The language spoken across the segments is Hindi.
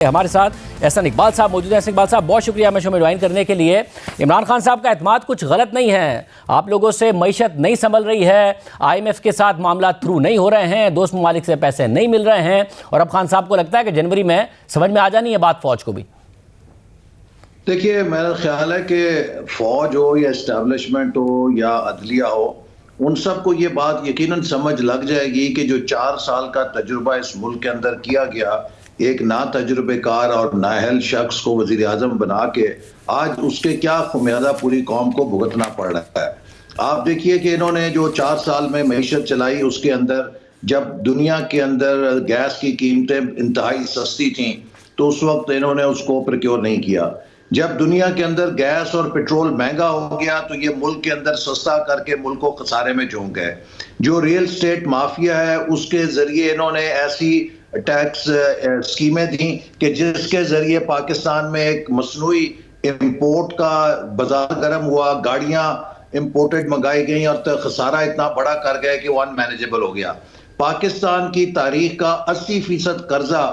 हमारे साथ एहसन इकबाल साहब मौजूद हैं। एहसन इकबाल साहब, बहुत शुक्रिया हमें शो में ज्वाइन करने के लिए। इमरान खान साहब का एतमाद कुछ गलत नहीं है, आप लोगों से मईशत नहीं संभल रही है, IMF के साथ मामला थ्रू नहीं हो रहे हैं, दोस्त ममालिक से पैसे नहीं मिल रहे हैं, और अब खान साहब को लगता है कि जनवरी में समझ में आ जानी है बात फौज को भी। देखिए, मेरा ख्याल है कि फौज हो या इस्टेब्लिशमेंट हो या अदलिया हो, उन सबको ये बात यकीनन समझ लग जाएगी कि जो 4 साल का तजुर्बा इस मुल्क के अंदर किया गया, एक ना तजुर्बेकार और नाअहल शख्स को वजीर आजम बना के आज उसके क्या खुमियादा पूरी कौम को भुगतना पड़ रहा है। आप देखिए कि इन्होंने जो 4 साल में मईशत चलाई, उसके अंदर जब दुनिया के अंदर गैस की कीमतें इंतहाई सस्ती थीं तो उस वक्त इन्होंने उसको प्रोक्योर नहीं किया। जब दुनिया के अंदर गैस और पेट्रोल महंगा हो गया तो ये मुल्क के अंदर सस्ता करके मुल्क को खसारे में झोंक गए। जो रियल स्टेट माफिया है उसके जरिए इन्होंने ऐसी टैक्स स्कीमें दी कि जिसके जरिए पाकिस्तान में एक मसनूई इंपोर्ट का बाजार गर्म हुआ, गाड़ियां इंपोर्टेड मंगाई गई और तो खसारा इतना बड़ा कर गए कि वो अनमैनेजेबल हो गया। पाकिस्तान की तारीख का 80% कर्जा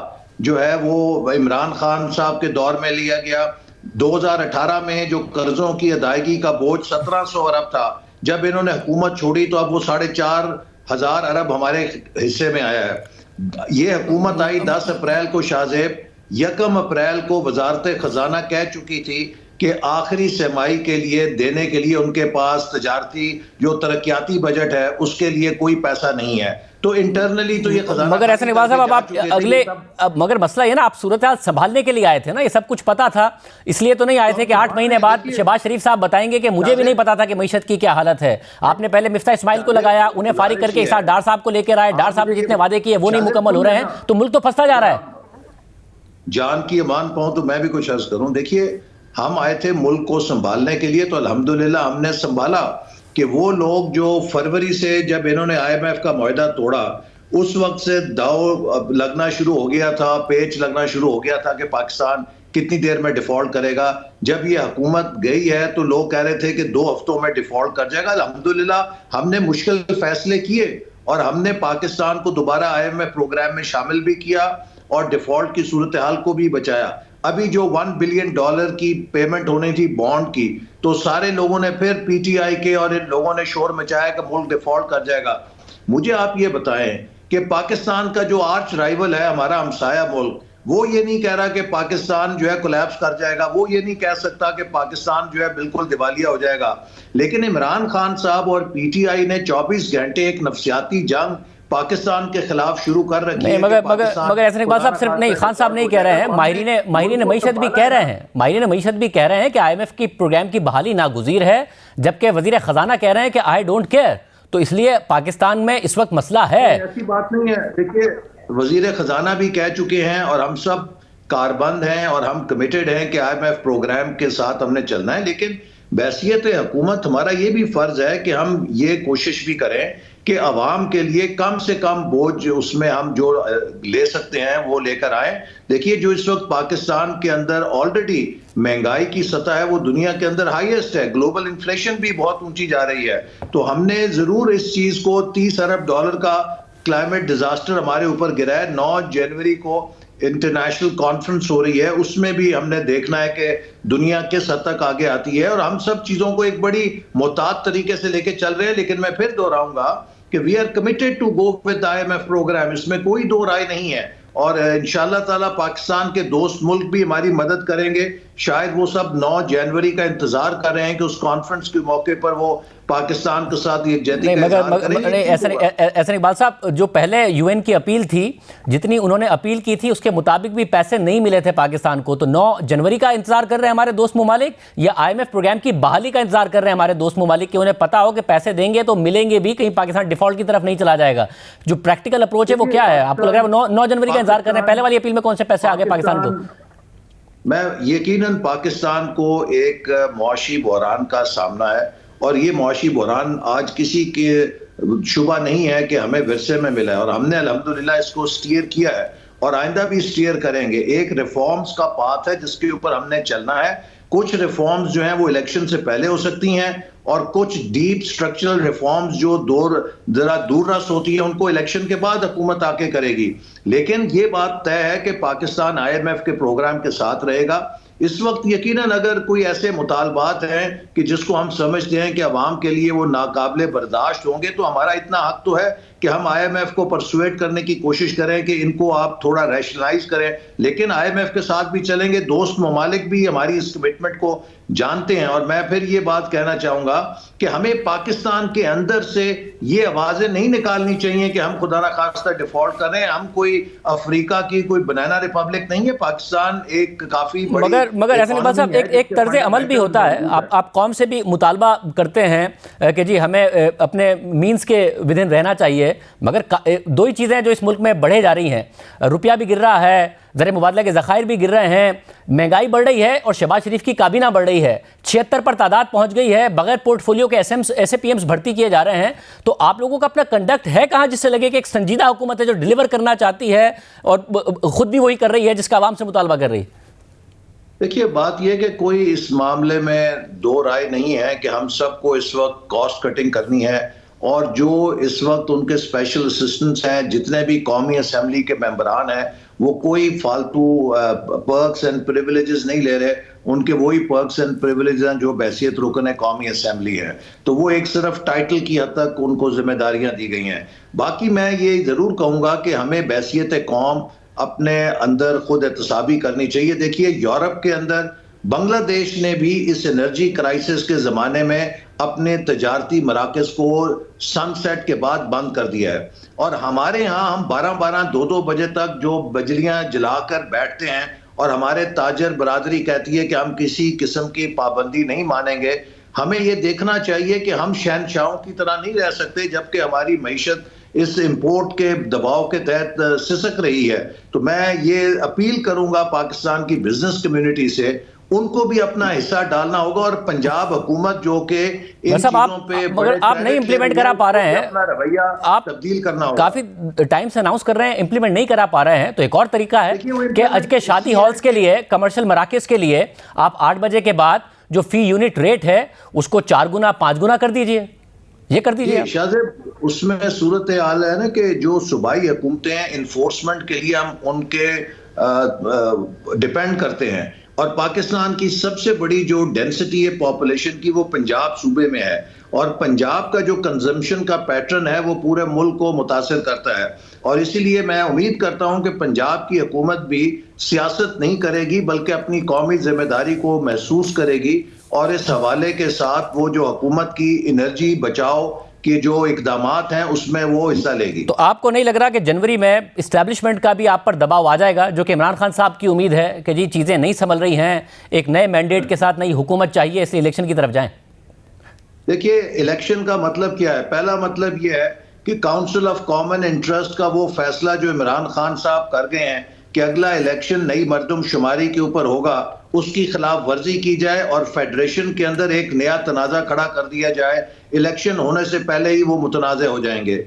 जो है वो इमरान खान साहब के दौर में लिया गया। 2018 में जो कर्जों की अदायगी का बोझ 1700 अरब था, जब इन्होंने हुकूमत छोड़ी तो अब वो 4,500 अरब हमारे हिस्से में आया है। ये हुकूमत आई 10 अप्रैल को, शाहजेब 1 अप्रैल को वजारत खजाना कह चुकी थी कि आखिरी सेमाई के लिए देने के लिए उनके पास तजारती जो तरक्याती बजट है उसके लिए कोई पैसा नहीं है। तो इंटरनली तो ये खजाना, मगर ऐसा इकबाल साहब, अब आप अगले मगर मसला ये ना, आप सूरत हाल संभालने के लिए आए थे ना, ये सब कुछ पता था, इसलिए तो नहीं आए थे कि 8 महीने बाद शहबाज शरीफ साहब बताएंगे कि मुझे भी नहीं पता था कि मईशत की क्या हालत है। आपने पहले मिफ्ता इस्माइल को लगाया, उन्हें फारिग करके इस डार साहब को लेकर आए, डार साहब ने जितने वादे किए वो नहीं मुकम्मल हो रहे हैं, तो मुल्क तो फंसता जा रहा है। जान की अमान पाऊं तो मैं भी कुछ अर्ज करूं। देखिए, हम आए थे मुल्क को संभालने के लिए, तो अल्हम्दुलिल्लाह हमने संभाला कि वो लोग जो फरवरी से जब इन्होंने IMF का मुआहदा तोड़ा उस वक्त से दाव लगना शुरू हो गया था, पेच लगना शुरू हो गया था कि पाकिस्तान कितनी देर में डिफॉल्ट करेगा। जब ये हुकूमत गई है तो लोग कह रहे थे कि 2 हफ्तों में डिफॉल्ट कर जाएगा। अल्हम्दुलिल्लाह हमने मुश्किल फैसले किए और हमने पाकिस्तान को दोबारा IMF प्रोग्राम में शामिल भी किया और डिफॉल्ट की सूरत हाल को भी बचाया। अभी जो $1 बिलियन की पेमेंट होनी थी बॉन्ड की, तो सारे लोगों ने फिर PTI के और इन लोगों ने शोर मचाया कि मुल्क डिफॉल्ट कर जाएगा। मुझे आप ये बताएं कि पाकिस्तान का जो आर्च राइवल है, हमारा हमसाया मुल्क, वो ये नहीं कह रहा कि पाकिस्तान जो है कोलैप्स कर जाएगा, वो ये नहीं कह सकता कि पाकिस्तान जो है बिल्कुल दिवालिया हो जाएगा। लेकिन इमरान खान साहब और PTI ने 24 घंटे एक नफसियाती जंग पाकिस्तान के खिलाफ शुरू कर रखी है। मगर ऐसा इकबाल साहब सिर्फ नहीं, खान साहब नहीं कह रहे हैं, माहिरीन मईशत भी कह रहे हैं, माहिरीन मईशत भी कह रहे हैं कि IMF की प्रोग्राम की बहाली नागुज़ीर है, जबकि वजीर खजाना कह रहे हैं कि आई डोंट केयर। तो इसलिए पाकिस्तान में इस वक्त मसला है। ऐसी बात नहीं है। देखिए, वजीर खजाना भी कह चुके हैं और हम सब कारबंद हैं और हम कमिटेड हैं कि IMF प्रोग्राम के साथ हमने चलना है। लेकिन बैसियत हुकूमत हमारा ये भी फर्ज है कि हम ये कोशिश भी करें कि अवाम के लिए कम से कम बोझ उसमें हम जो ले सकते हैं वो लेकर आए। देखिए, जो इस वक्त पाकिस्तान के अंदर ऑलरेडी महंगाई की सतह है वो दुनिया के अंदर हाईएस्ट है, ग्लोबल इन्फ्लेशन भी बहुत ऊंची जा रही है। तो हमने जरूर इस चीज को $30 अरब का क्लाइमेट डिजास्टर हमारे ऊपर गिरा है। 9 जनवरी को इंटरनेशनल कॉन्फ्रेंस हो रही है, उसमें भी हमने देखना है कि दुनिया किस हद तक आगे आती है, और हम सब चीजों को एक बड़ी मोहतात तरीके से लेके चल रहे हैं। लेकिन मैं फिर दोहराऊंगा कि we are committed to go with IMF program, इसमें कोई दो राय नहीं है। और इंशाल्लाह ताला पाकिस्तान के दोस्त मुल्क भी हमारी मदद करेंगे। शायद वो सब 9 जनवरी का इंतजार कर रहे हैं कि उस कॉन्फ्रेंस के मौके पर वो पाकिस्तान के साथ यकजहती का इज़हार करेंगे। ऐसा इकबाल साहब, जो पहले UN की अपील थी, जितनी उन्होंने अपील की थी उसके मुताबिक भी पैसे नहीं मिले थे पाकिस्तान को, तो 9 जनवरी का इंतजार कर रहे हैं हमारे दोस्त ममालिक, या IMF प्रोग्राम की बहाली का इंतजार कर रहे हैं हमारे दोस्त ममालिक कि उन्हें पता हो कि पैसे देंगे तो मिलेंगे भी, कहीं पाकिस्तान डिफॉल्ट की तरफ नहीं चला जाएगा। जो प्रैक्टिकल अप्रोच है वो क्या है? आपको लग रहा है 9 जनवरी का इंतजार कर रहे हैं? पहले वाली अपील में कौन से पैसे आ गए पाकिस्तान को? मैं यकीनन पाकिस्तान को एक मुआशी बहरान का सामना है, और ये मुआशी बहरान आज किसी के शुबा नहीं है कि हमें विरसे में मिला है, और हमने अल्हम्दुलिल्लाह इसको स्टीयर किया है। और आइंदा भी स्टीयर करेंगे। एक रिफॉर्म्स का पाथ है जिसके ऊपर हमने चलना है। कुछ रिफॉर्म्स जो हैं वो इलेक्शन से पहले हो सकती हैं और कुछ डीप स्ट्रक्चरल रिफॉर्म्स जो जरा दूर रस होती है उनको इलेक्शन के बाद हुकूमत आके करेगी। लेकिन ये बात तय है कि पाकिस्तान IMF के प्रोग्राम के साथ रहेगा। इस वक्त यकीनन अगर कोई ऐसे मुतालबात हैं कि जिसको हम समझते हैं कि अवाम के लिए वो नाकाबिले बर्दाश्त होंगे, तो हमारा इतना हक तो है कि हम IMF को परसुएट करने की कोशिश करें कि इनको आप थोड़ा रैशनलाइज करें। लेकिन IMF के साथ भी चलेंगे, दोस्त ममालिक भी हमारी इस कमिटमेंट को जानते हैं। और मैं फिर ये बात कहना चाहूंगा कि हमें पाकिस्तान के अंदर से ये आवाजें नहीं निकालनी चाहिए कि हम खुदा ना खास्ता डिफॉल्ट कर रहे हैं। हम कोई अफ्रीका की कोई बनाना रिपब्लिक नहीं है। पाकिस्तान एक काफी बड़ी मगर ऐसा नहीं साहब, एक तर्ज अमल भी होता है। आप कौम से भी मुतालबा करते हैं कि जी हमें अपने मीन्स के विदिन रहना चाहिए, मगर दो ही चीज़ें जो इस मुल्क में बढ़े जा रही हैं, रुपया भी गिर रहा है, ज़र मुबादला के ज़खायर भी गिर रहे हैं, महंगाई बढ़ रही है और शहबाज शरीफ की काबीना बढ़ रही है, 76 पर तादाद पहुंच गई है, बगैर पोर्टफोलियो के SAPMs भर्ती किए जा रहे हैं। तो आप लोगों का अपना कंडक्ट है कहाँ जिससे लगे कि एक संजीदा हुकूमत है जो डिलीवर करना चाहती है और खुद भी वही कर रही है जिसका आवाम से मुतालबा कर रही है? देखिए, बात यह कि कोई इस मामले में दो राय नहीं है कि हम सबको इस वक्त कॉस्ट कटिंग करनी है। और जो इस वक्त उनके स्पेशल असिस्टेंट्स हैं, जितने भी कौमी असेंबली के मेंबरान हैं, वो कोई फालतू पर्क्स एंड प्रिविलेजेस नहीं ले रहे। उनके वही पर्क्स एंड प्रिविलेजेस हैं जो बैसियत रुकन कौमी असेंबली है। तो वो एक सिर्फ टाइटल की हद तक उनको जिम्मेदारियां दी गई हैं। बाकी मैं ये जरूर कहूंगा कि हमें बैसियत कौम अपने अंदर खुद एहतसाबी करनी चाहिए। देखिए, यूरोप के अंदर बांग्लादेश ने भी इस एनर्जी क्राइसिस के ज़माने में अपने तजारती मराकज़ को सनसेट के बाद बंद कर दिया है। और हमारे यहाँ हम 12-12, 2-2 बजे तक जो बिजलियाँ जलाकर बैठते हैं और हमारे ताजर बरादरी कहती है कि हम किसी किस्म की पाबंदी नहीं मानेंगे। हमें ये देखना चाहिए कि हम शहनशाहों की तरह नहीं रह सकते जबकि हमारी मईशत इस इंपोर्ट के दबाव के तहत सिसक रही है। तो मैं ये अपील करूंगा पाकिस्तान की बिजनेस कम्युनिटी से, उनको भी अपना हिस्सा डालना होगा। और पंजाब हुकूमत जो कि इन चीजों पे मगर आप नहीं इंप्लीमेंट करा पा रहे हैं, अपना रवैया आप तब्दील करना होगा। काफी टाइम से अनाउंस कर रहे हैं, इंप्लीमेंट नहीं करा पा रहे हैं। तो एक और तरीका है कि आज के शादी हॉल्स के लिए, कमर्शियल मराकज के लिए आप 8 बजे के बाद जो फी यूनिट रेट है उसको 4 गुना 5 गुना कर दीजिए। ये कर दीजिए शाहजेब। उसमें सूरत हाल है ना कि जो सूबाई हुकूमतें हैं, इन्फोर्समेंट के लिए हम उनके डिपेंड करते हैं। और पाकिस्तान की सबसे बड़ी जो डेंसिटी है पॉपुलेशन की वो पंजाब सूबे में है। और पंजाब का जो कंजम्पशन का पैटर्न है वो पूरे मुल्क को मुतासिर करता है। और इसीलिए मैं उम्मीद करता हूं कि पंजाब की हुकूमत भी सियासत नहीं करेगी बल्कि अपनी कौमी जिम्मेदारी को महसूस करेगी। और इस हवाले के साथ वो जो हुकूमत की एनर्जी बचाओ के जो इकदामात हैं उसमें वो हिस्सा लेगी। तो आपको नहीं लग रहा कि जनवरी में इस्टेब्लिशमेंट का भी आप पर दबाव आ जाएगा, जो कि इमरान खान साहब की उम्मीद है कि जी चीज़ें नहीं संभल रही हैं, एक नए मैंडेट के साथ नई हुकूमत चाहिए, इसलिए इलेक्शन की तरफ जाएं? देखिए, इलेक्शन का मतलब क्या है? पहला मतलब यह है कि काउंसिल ऑफ कॉमन इंटरेस्ट का वो फैसला जो इमरान खान साहब कर गए हैं कि अगला इलेक्शन नई मर्दमशुमारी के ऊपर होगा, उसकी खिलाफ वर्जी की जाए और फेडरेशन के अंदर एक नया तनाज़ा खड़ा कर दिया जाए। इलेक्शन होने से पहले ही वो मुतनाज़े हो जाएंगे।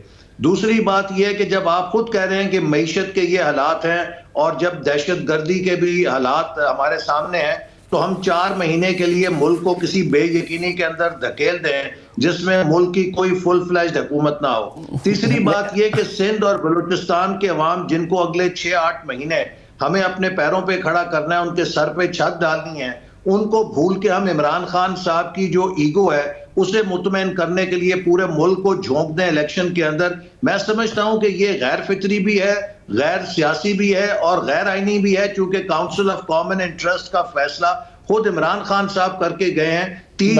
दूसरी बात यह है कि जब आप खुद कह रहे हैं कि मईशत के ये हालात हैं और जब दहशत गर्दी के भी हालात हमारे सामने हैं, तो हम 4 महीने के लिए मुल्क को किसी बेयकीनी के अंदर धकेल दें जिसमें मुल्क की कोई फुल फ्लैश्ड हुकूमत ना हो। तीसरी बात यह कि सिंध और बलूचिस्तान के अवाम जिनको अगले 6-8 महीने हमें अपने पैरों पे खड़ा करना है, उनके सर पे छत डालनी है, उनको भूल के हम इमरान खान साहब की जो ईगो है उसे मुतमईन करने के लिए पूरे मुल्क को झोंक दें इलेक्शन के अंदर। मैं समझता हूं कि ये गैर फितरी भी है, गैर सियासी भी है और गैर आईनी भी है, चूंकि काउंसिल ऑफ कॉमन इंटरेस्ट का फैसला खुद इमरान खान साहब करके गए हैं। मगर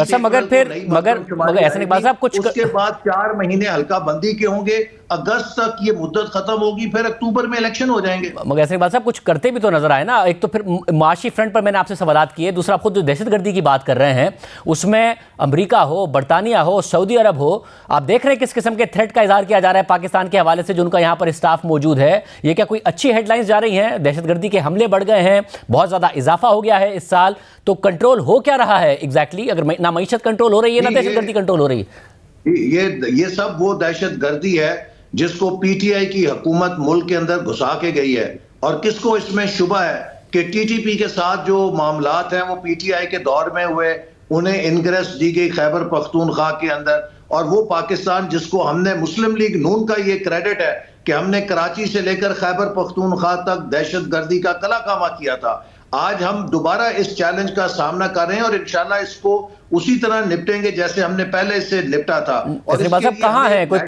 ऐसा नहीं बात साहब, कुछ उसके बाद 4 महीने हल्का बंदी के होंगे, अगस्त तक ये मुद्दत खत्म होगी, फिर अक्टूबर में इलेक्शन हो जाएंगे। मगर ऐसा नहीं बात साहब, कुछ करते भी तो नजर आए ना। एक तो फिर माशी फ्रंट पर मैंने आपसे सवालात किए, दूसरा आप खुद जो दहशतगर्दी की बात कर रहे हैं उसमें अमेरिका हो, बरतानिया हो, सऊदी अरब हो, आप देख रहे हैं किस किस्म के थ्रेट का इजहार किया जा रहा है पाकिस्तान के हवाले से जो उनका यहाँ पर स्टाफ मौजूद है। ये क्या कोई अच्छी हेडलाइंस जा रही हैं? दहशतगर्दी के हमले बढ़ गए हैं, बहुत ज्यादा इजाफा हो गया है इस साल, तो कंट्रोल हो क्या रहा है एग्जैक्टली? अगर ना मईशत कंट्रोल हो रही है ना दहशतगर्दी कंट्रोल हो रही है। ये सब वो दहशतगर्दी है जिसको पीटीआई की हुकूमत मुल्क के अंदर घुसा के गई है। और किसको इसमें शुबा है कि टीटीपी के साथ जो मामलात हैं वो पीटीआई के दौर में हुए, उन्हें इनग्रेस दी गई खैबर पख्तूनख्वा के अंदर, और वो पाकिस्तान जिसको हमने मुस्लिम लीग नून का ये क्रेडिट है कि हमने कराची से लेकर खैबर पख्तूनख्वा तक दहशतगर्दी का कलाकामा किया था। आज हम दोबारा इस चैलेंज का सामना कर रहे हैं और इंशाल्लाह इसको उसी तरह निपटेंगे जैसे हमने पहले इससे निपटा था। और कहाँ है कोई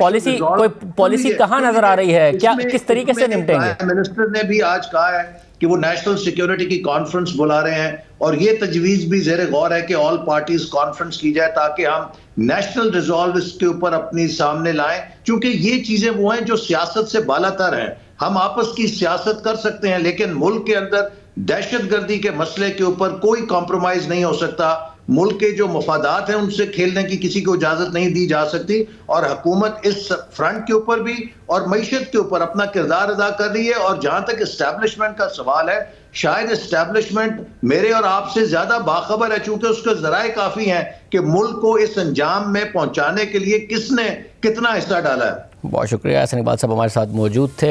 पॉलिसी कहाँ नजर आ रही है, क्या किस तरीके से निपटेंगे? मिनिस्टर ने भी आज कहा है कि वो नेशनल सिक्योरिटी की कॉन्फ्रेंस बुला रहे हैं और ये तजवीज भी ज़ेरे गौर है कि ऑल पार्टीज कॉन्फ्रेंस की जाए ताकि हम नेशनल रिजॉल्व इसके ऊपर अपनी सामने लाएं, क्योंकि ये चीजें वो हैं जो सियासत से बालातर हैं। हम आपस की सियासत कर सकते हैं लेकिन मुल्क के अंदर दहशतगर्दी के मसले के ऊपर कोई कॉम्प्रोमाइज नहीं हो सकता। मुल्क के जो मफादात हैं उनसे खेलने की किसी को इजाजत नहीं दी जा सकती और हुकूमत इस फ्रंट के ऊपर भी और मईशत के ऊपर अपना किरदार अदा कर रही है। और जहां तक एस्टैब्लिशमेंट का सवाल है, शायद एस्टैब्लिशमेंट मेरे और आपसे ज्यादा बाखबर है, चूंकि उसके जराए काफी हैं कि मुल्क को इस अंजाम में पहुंचाने के लिए किसने कितना हिस्सा डाला है। बहुत शुक्रिया। हसन इकबाल साहब हमारे साथ मौजूद थे।